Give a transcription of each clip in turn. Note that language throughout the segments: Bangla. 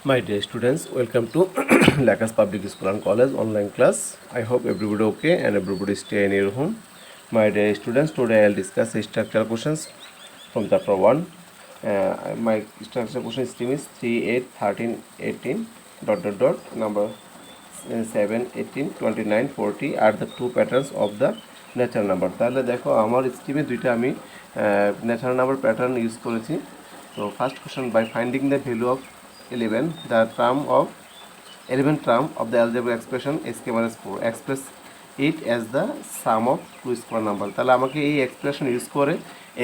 My dear students, welcome to Lakas Public School and College online class. I hope everybody okay and everybody stay in your home. My dear students, today I'll discuss structural questions from chapter 1. My structural question stream is 3, 8, 13, 18, number 7, 18, 29, 40 are the two patterns of the natural number. তাহলে দেখো আমার স্ট্রিমে দুইটা আমি ন্যাচারাল নাম্বার প্যাটার্ন ইউজ করেছি। তো first question, by finding the value of 11, the term of 11th term of the algebraic expression sk minus 4, express it as the sum of two square number। তাহলে আমাকে এই এক্সপ্রেশন ইউজ করে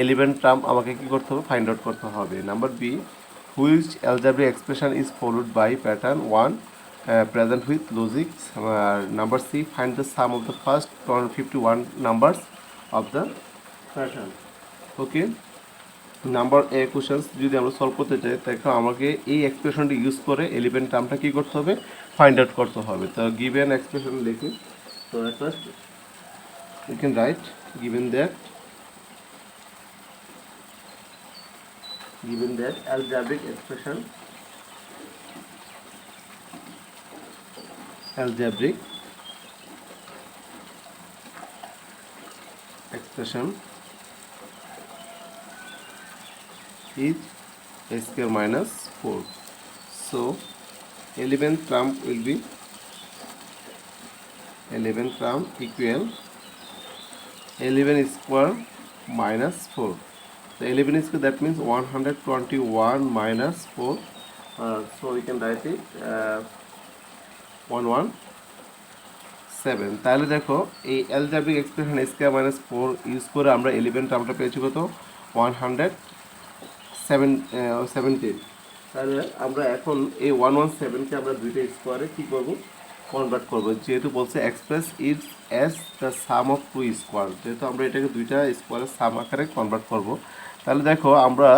11th টার্ম আমাকে কি করতে হবে, ফাইন্ড আউট করতে হবে। Number B, which algebraic expression is followed by pattern 1 present with logic। Number C, find the sum of the first 51 numbers of the pattern। Okay, number A questions যদি আমরা সলভ করতে চাই, দেখো আমাকে এই এক্সপ্রেশনটি ইউজ করে 11 টার্মটা কী করতে হবে, ফাইন্ড আউট করতে হবে। তো গিভেন এক্সপ্রেশন লিখি। তো first you can write given that algebraic expression is a square minus 4. So 11th term will be 11th term equal 11 square minus 4. So 11 square, that means 121 minus 4. So we can write it 117। তাহলে দেখো এই algebraic expression square minus 4 use করে আমরা 11 টার্মটা পেয়েছি কত, 117। তাহলে আমরা এখন এই 117কে আমরা দুইটা স্কোয়ারে কী করব, কনভার্ট করব। যেহেতু বলছে express it as the sum of two square, যেহেতু আমরা এটাকে দুইটা স্কোয়ারের সাম আকারে কনভার্ট করব। তাহলে দেখো আমরা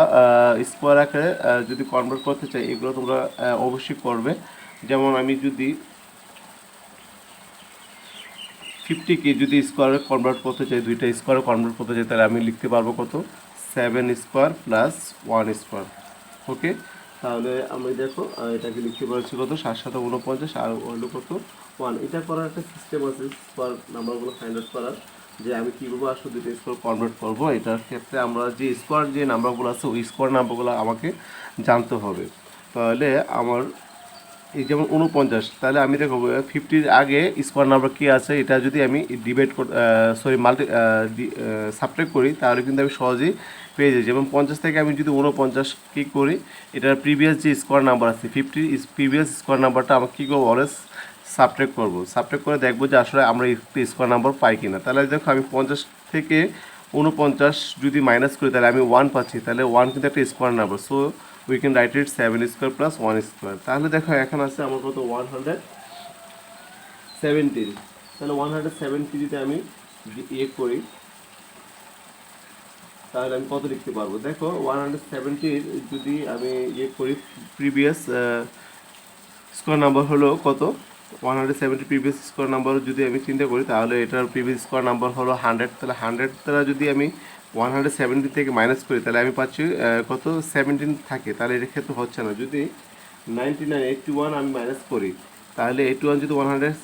স্কোয়ার আকারে যদি কনভার্ট করতে চাই, এগুলো তোমরা অবশ্যই করবে। যেমন আমি যদি 50কে যদি স্কোয়ারে কনভার্ট করতে চাই, দুইটা স্কোয়ারে কনভার্ট করতে চাই, তাহলে আমি লিখতে পারবো কত, 7 স্কোয়ার প্লাস 1 স্কোয়ার। ওকে, তাহলে আমি দেখো এটাকে লিখতে পারছি কত, 7 7 49 আর হলো কত 1। এটা করার একটা সিস্টেম আছে স্কোয়ার নাম্বারগুলো ফাইন্ড আউট করার, যে আমি কীভাবে আসলে দুটো স্কোয়ার কনভার্ট করবো। এটার ক্ষেত্রে আমরা যে স্কোয়ার যে নাম্বারগুলো আছে ওই স্কোয়ার নাম্বারগুলো আমাকে জানতে হবে। তাহলে আমার এই যেমন 49, তাহলে আমি দেখো 50-র আগে স্কোয়ার নাম্বার কী আছে, এটা যদি আমি ডিভাইড সাবট্রাক্ট করি, তাহলে কিন্তু আমি সহজেই পেয়ে যাই। যেমন 50 থেকে আমি যদি 49 কী করি, এটার প্রিভিয়াস যে স্কোয়ার নাম্বার আছে 50 প্রিভিয়াস স্কোয়ার নাম্বারটা আমাকে কী করবো, অলওয়েজ সাবট্রাক্ট করবো। সাবট্রাক্ট করে দেখবো যে আসলে আমরা একটি স্কোয়ার নাম্বার পাই কিনা। তাহলে দেখো আমি 50 থেকে 49 যদি মাইনাস করি, তাহলে আমি 1 পাচ্ছি। তাহলে 1 কিন্তু একটা square number, so we can write it 7 square plus 1 square. তাহলে দেখো এখন আছে আমার কত, 117। তাহলে 170 যদি আমি ইয়ে করি, তাহলে আমি কত লিখতে পারবো, দেখো 170 যদি আমি ইয়ে করি, প্রিভিয়াস স্কোয়ার নাম্বার হলো কত, 170 প্রিভিয়াস স্কোয়ার নাম্বার যদি আমি চিন্তা করি, তাহলে এটার প্রিভিয়াস স্কোয়ার নাম্বার হলো 100। তাহলে 100 দ্বারা যদি আমি 170 থেকে মাইনাস করি, তাহলে আমি পাচ্ছি কত, 17 থাকে। তাহলে এর ক্ষেত্রে হচ্ছে না। যদি 99 81 আমি মাইনাস করি, তাহলে 81 যদি 100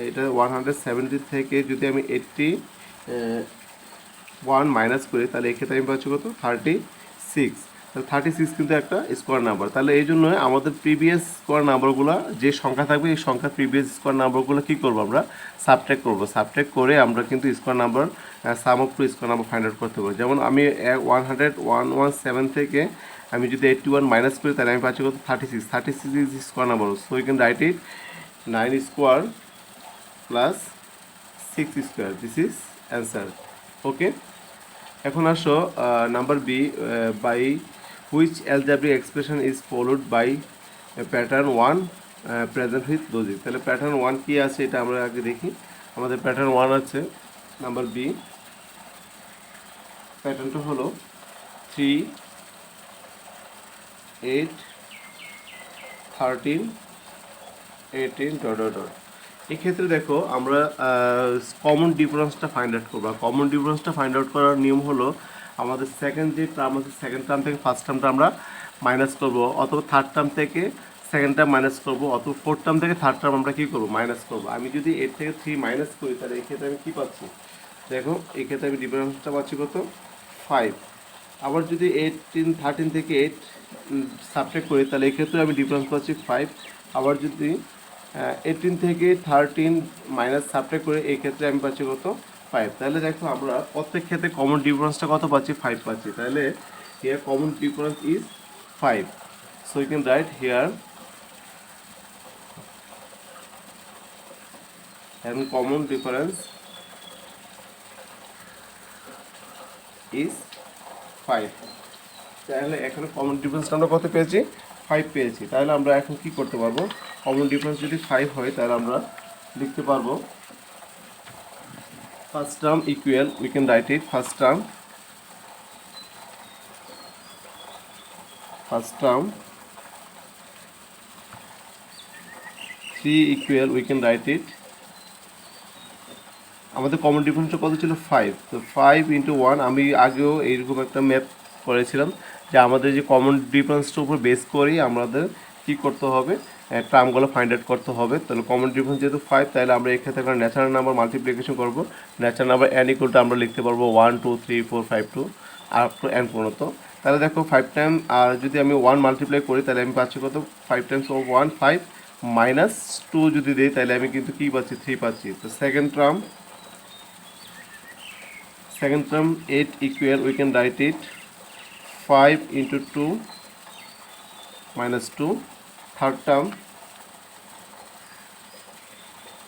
এটা 170 থেকে যদি আমি 81 মাইনাস করি, তাহলে এক্ষেত্রে আমি পাচ্ছি কত, 36। তাহলে 36 কিন্তু একটা স্কোয়ার নাম্বার। তাহলে এই জন্য আমাদের প্রিভিয়াস স্কোয়ার নাম্বারগুলো যে সংখ্যা থাকবে, এই সংখ্যা প্রিভিয়াস স্কোয়ার নাম্বারগুলো কী করবো, আমরা সাবট্রাক্ট করবো। সাবট্রাক্ট করে আমরা কিন্তু square number sum of two square number find out করতে পারবো। যেমন আমি 117 থেকে আমি যদি 81 মাইনাস করি, তাহলে আমি পাচ্ছি কত, 36। 36 is square number, so you can write it 9 square plus 6 square. This is answer. Okay, এখন আসো number B, by which algebraic expression is followed by pattern 1 present with logic. তাহলে প্যাটার্ন 1 কী আছে এটা আমরা আগে দেখি। আমাদের প্যাটার্ন 1 আছে নাম্বার বি, প্যাটার্নটা হলো 3 8 13 18 ... এক্ষেত্রে দেখো আমরা কমন ডিফারেন্সটা ফাইন্ড আউট করবো। কমন ডিফারেন্সটা ফাইন্ড আউট করার নিয়ম হলো, আমাদের সেকেন্ড যে টার্ম আছে, সেকেন্ড টার্ম থেকে ফার্স্ট টার্মটা আমরা মাইনাস করবো, অথবা থার্ড টার্ম থেকে সেকেন্ড টার্ম মাইনাস করবো, অত ফোর্থ টার্ম থেকে থার্ড টার্ম আমরা কী করবো, মাইনাস করবো। আমি যদি 8 থেকে 3 মাইনাস করি তাহলে এই ক্ষেত্রে আমি কী পাচ্ছি, দেখো এই ক্ষেত্রে আমি ডিফারেন্সটা পাচ্ছি কত, 5। আবার যদি 13 থেকে 8 সাবট্রাক্ট করি তাহলে এই ক্ষেত্রে আমি ডিফারেন্স পাচ্ছি 5। আবার যদি 18 থেকে 13 মাইনাস সাবট্রাক্ট করে এই ক্ষেত্রে আমি পাচ্ছি কত, 5। তাহলে দেখো আমরা প্রত্যেক ক্ষেত্রে কমন ডিফারেন্সটা কত পাচ্ছি, 5 পাচ্ছি। তাহলে here common difference is 5, so you can write here and common difference is 5। তাহলে এখানে কমন ডিফারেন্সটা আমরা কত পেয়েছি, 5 পেয়েছি। তাহলে আমরা এখন কি করতে পারবো, কমন ডিফারেন্স যদি 5 হয় তাহলে আমরা লিখতে পারবো first term equal, we can write it first term 3 equal, we can write it, আমাদের কমন ডিফারেন্সটা কত ছিল, 5। তো 5 ইন্টু 1, আমি আগেও এইরকম একটা ম্যাথ করেছিলাম যে আমাদের যে কমন ডিফারেন্সটার উপর বেস করেই আমাদের কী করতে হবে, টার্মগুলো ফাইন্ড আউট করতে হবে। তাহলে কমন ডিফারেন্স যেহেতু 5, তাহলে আমরা এক্ষেত্রে একটা ন্যাচারাল নাম্বার মাল্টিপ্লিকেশন করবো। Natural number n equal to আমরা লিখতে পারবো 1 2 3 4 5 2 আপ টু n পর্যন্ত। তাহলে দেখো 5 টাইম যদি আমি 1 মাল্টিপ্লাই করি তাহলে আমি পাচ্ছি কত, 5 টাইমস অফ 1 5 মাইনাস 2 যদি দিই তাহলে আমি কিন্তু কী পাচ্ছি, 3 পাচ্ছি। তো second term 8 equal, we can write it 5 into 2 minus 2. Third term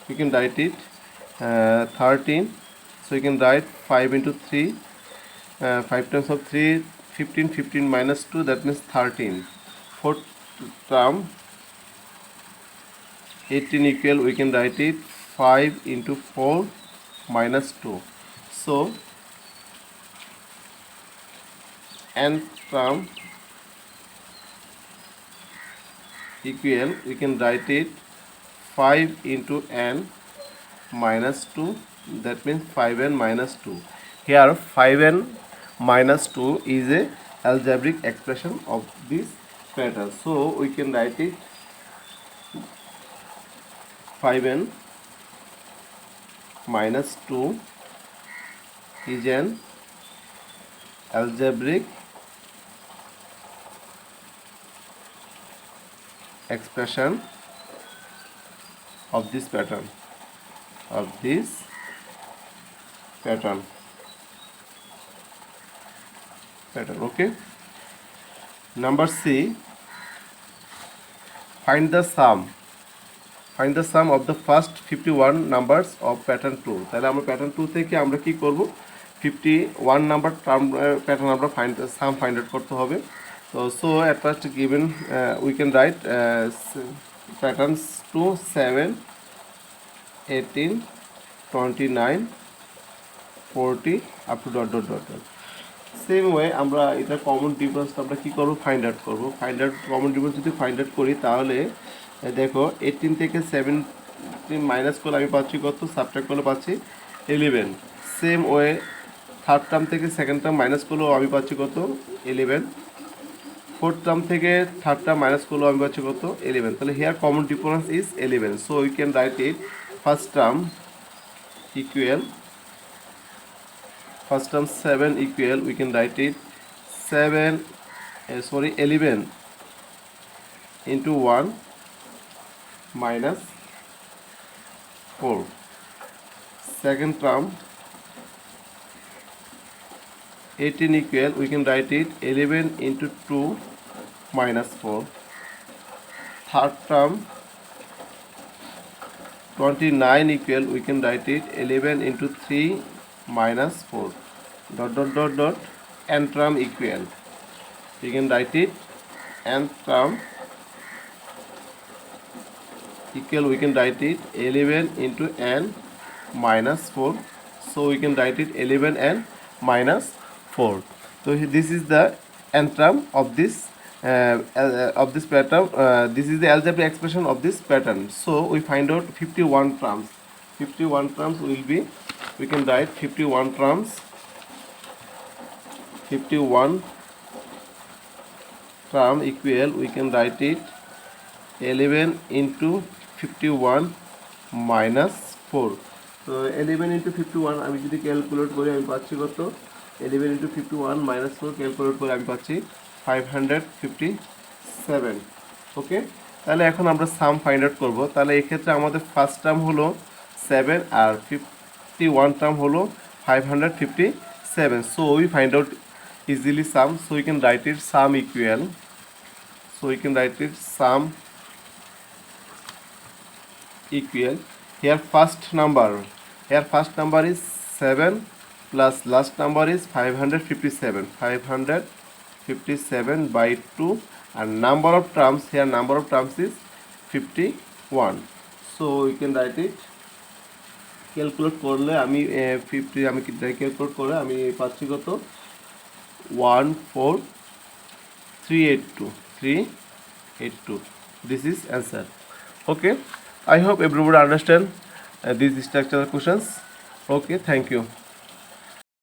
we can write it 13, so we can write 5 into 3, 5 times of 3 15, 15 minus 2, that means 13. Fourth term 18 equal, we can write it 5 into 4 minus 2. So nth term equal, we can write it 5 into n minus 2, that means 5n minus 2. Here 5n minus 2 is a algebraic expression of this pattern, so we can write it 5n minus 2 is an algebraic expression of this pattern, okay. Number C, find the sum of the first 51 numbers of pattern 2. তাহলে আমরা pattern 2 থেকে আমরা কি করব, 51 নাম্বার টার্ম প্যাটার্ন আমরা সাম ফাইন্ড আউট করতে হবে। তো so at first given we can right patterns 2 7 18 29 40 up to dot dot dot dot. Same way আমরা এটা কমন ডিফারেন্স আমরা কী করবো, ফাইন্ড আউট করবো। কমন ডিফারেন্স যদি ফাইন্ড আউট করি তাহলে দেখো 18 থেকে 17 মাইনাস করলে আমি পাচ্ছি কত, সাবট্রাক্ট করলে পাচ্ছি 11। সেম ওয়ে থার্ড টার্ম থেকে সেকেন্ড টার্ম মাইনাস করলেও আমি পাচ্ছি কত, 11। ফোর্থ টার্ম থেকে থার্ড টার্ম মাইনাস করলেও আমি পাচ্ছি কত, 11। তাহলে here common difference is 11, so we can write it first term equal, first term 7 equal, we can write it 11 into 1 minus 4. Second term 18 equal, we can write it 11 into 2 minus 4. Third term 29 equal, we can write it 11 into 3 minus 4 dot dot dot dot, nth term equal, we can write it nth term equal, we can write it 11 into n minus 4, so we can write it 11 n minus 4. So this is the nth term of this pattern. This is the algebraic expression of this pattern. So we find out 51 terms. 51 terms will be, we can write 51 terms, 51 term equal, we can write it 11 into 51 minus 4. তো 11 into 51 আমি যদি ক্যালকুলেট করি আমি পাচ্ছি কত, 11 into 51 minus 4 ক্যালকুলেট করে আমি পাচ্ছি 557. ওকে, তাহলে এখন আমরা সাম ফাইন্ড আউট করবো। তাহলে এক্ষেত্রে আমাদের ফার্স্ট টার্ম হলো 7 আর 51 টার্ম হলো 557. So we find out easily sum, so we can write it sum equal, so we can write it sum equal. Here first number is 7 plus last number is 557 by 2, and number of terms is 51. So we can write it, calculate করলে আমি 50 আমি ক্যালকুলেট করে আমি পাচ্ছি কত 14382. This is answer. Okay, I hope everybody understand these structural questions. Okay, thank you.